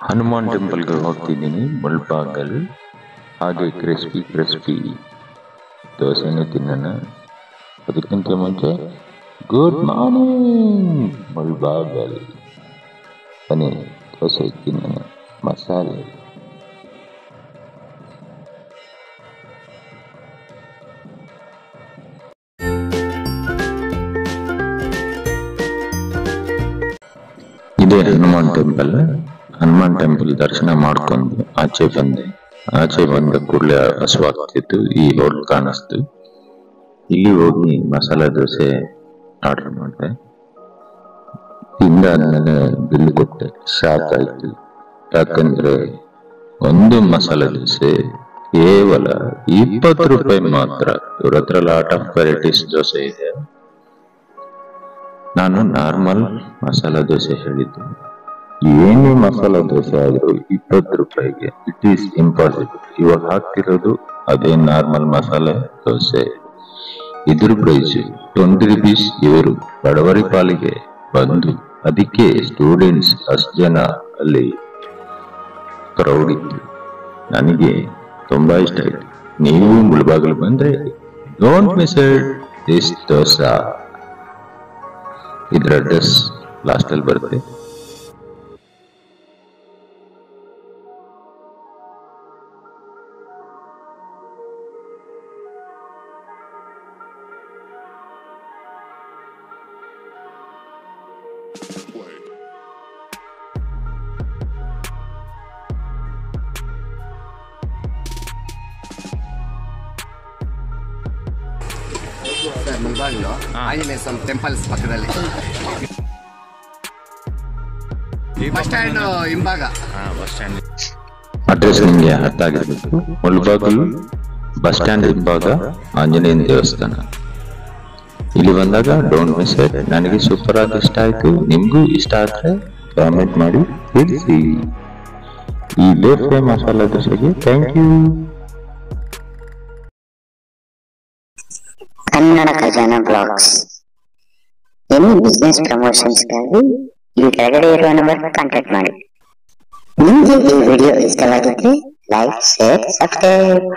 ಹನುಮಾನ್ ಟೆಂಪಲ್ಗೆ ಹೋಗ್ತಿದ್ದೀನಿ ಮುಳ್ಬಾಗಲ್. ಹಾಗೆ ಕ್ರಿಸ್ಪಿ ದೋಸೆನೂ ತಿನ್ನೋಣ. ಅದಕ್ಕಿಂತ ಮುಂಚೆ ಗುಡ್ ಮಾರ್ನಿಂಗ್ ಮುಳ್ಬಾಗಲ್. ಬನ್ನಿ ದೋಸೆ ತಿನ್ನೋಣ. ಮಸಾಲೆ ಇದೇ ಹನುಮಾನ್ ಟೆಂಪಲ್. ಹನುಮಾನ್ ಟೆಂಪಲ್ ದರ್ಶನ ಮಾಡ್ಕೊಂಡು ಆಚೆ ಬಂದ ಕೂಡಲೇ ಹಸುವಾಗ್ತಿತ್ತು. ಈ ಹೋಟೆಲ್ ಕಾಣಿಸ್ತು. ಇಲ್ಲಿ ಹೋಗಿ ಮಸಾಲೆ ದೋಸೆ ಆರ್ಡರ್ ಮಾಡಿದೆ. ತಿಂದಾದ್ಮೇಲೆ ಬಿಲ್ ಕೊಟ್ಟೆ. ಶಾಕ್ ಆಯ್ತು. ಯಾಕಂದ್ರೆ ಒಂದು ಮಸಾಲೆ ದೋಸೆ ಕೇವಲ 20 ರೂಪಾಯಿ ಮಾತ್ರ. ಇವ್ರ ಹತ್ರ ಲಾಟ್ ಆಫ್ ವೆರೈಟೀಸ್ ದೋಸೆ ಇದೆ. ನಾನು ನಾರ್ಮಲ್ ಮಸಾಲ ದೋಸೆ ಹೇಳಿದ್ದು. ಏನೇ ಮಸಾಲ ದೋಸೆ ಆದ್ರೂ 20 ರೂಪಾಯಿಗೆ ಇಟ್ ಈಸ್ ಇಂಪಾಸಿಬಲ್. ಇವಾಗ ಹಾಕ್ತಿರೋದು ಅದೇ ನಾರ್ಮಲ್ ಮಸಾಲೆ ದೋಸೆ. ಇದ್ರ ಪ್ರೈಸ್ 20 rupees. ಇವರು ಬಡವರಿ ಪಾಲಿಗೆ ಬಂದು, ಅದಕ್ಕೆ ಸ್ಟೂಡೆಂಟ್ಸ್ ಅಷ್ಟು ಜನ ಅಲ್ಲಿ ಕ್ರೌಡ್ ಇತ್ತು. ನನಗೆ ತುಂಬಾ ಇಷ್ಟ ಆಯ್ತು. ನೀವು ಮುಳಬಾಗಿಲು ಬಂದ್ರೆ don't miss it this dosa. ಇದರ ಅಡ್ರೆಸ್ ಲಾಸ್ಟ್ ಅಲ್ಲಿ ಬರುತ್ತೆ. ಮುಳಬಾಗಿಲು ಆಂಜನೇಯ ಸ್ವಾಮಿ ಟೆಂಪಲ್ಸ್ ಪಕ್ಕದಲ್ಲಿ ಬಸ್ ಸ್ಟ್ಯಾಂಡ್ ಹಿಂಭಾಗ. ಅಡ್ರೆಸ್ ನಿಮಗೆ ಅರ್ಥ ಆಗಿರ್ಬೇಕು. ಮುಳಬಾಗಿಲು ಬಸ್ ಸ್ಟ್ಯಾಂಡ್ ಹಿಂಭಾಗ ಆಂಜನೇಯನ ದೇವಸ್ಥಾನ. ಇಲ್ಲಿ ಬಂದಾಗ ಡೋಂಟ್ ಮಿಸ್ ಇಟ್. ನನಗೆ ಸೂಪರ್ ಆಗಿ ಇಷ್ಟ ಆಯ್ತು. ನಿಮ್ಗೂ ಇಷ್ಟ ಆದ್ರೆ ಕಾಮೆಂಟ್ ಮಾಡಿ ತಿಳಿಸಿ. ಈ ದೋಸೆ ಮಸಾಲೆ ದೋಸೆಗೆ thank you. Kannada Khajana blogs. Any business ಪ್ರಮೋಷನ್ಸ್ಗಾಗಿ ಇಲ್ಲಿ ಕೆಳಗಡೆ ಇರುವ ನಂಬರ್ ಕಾಂಟ್ಯಾಕ್ಟ್ ಮಾಡಿ. ನಿಮಗೆ ಈ ವಿಡಿಯೋ ಇಷ್ಟವಾಗಿದ್ರೆ ಲೈಕ್, ಶೇರ್, ಸಬ್ಸ್ಕ್ರೈಬ್.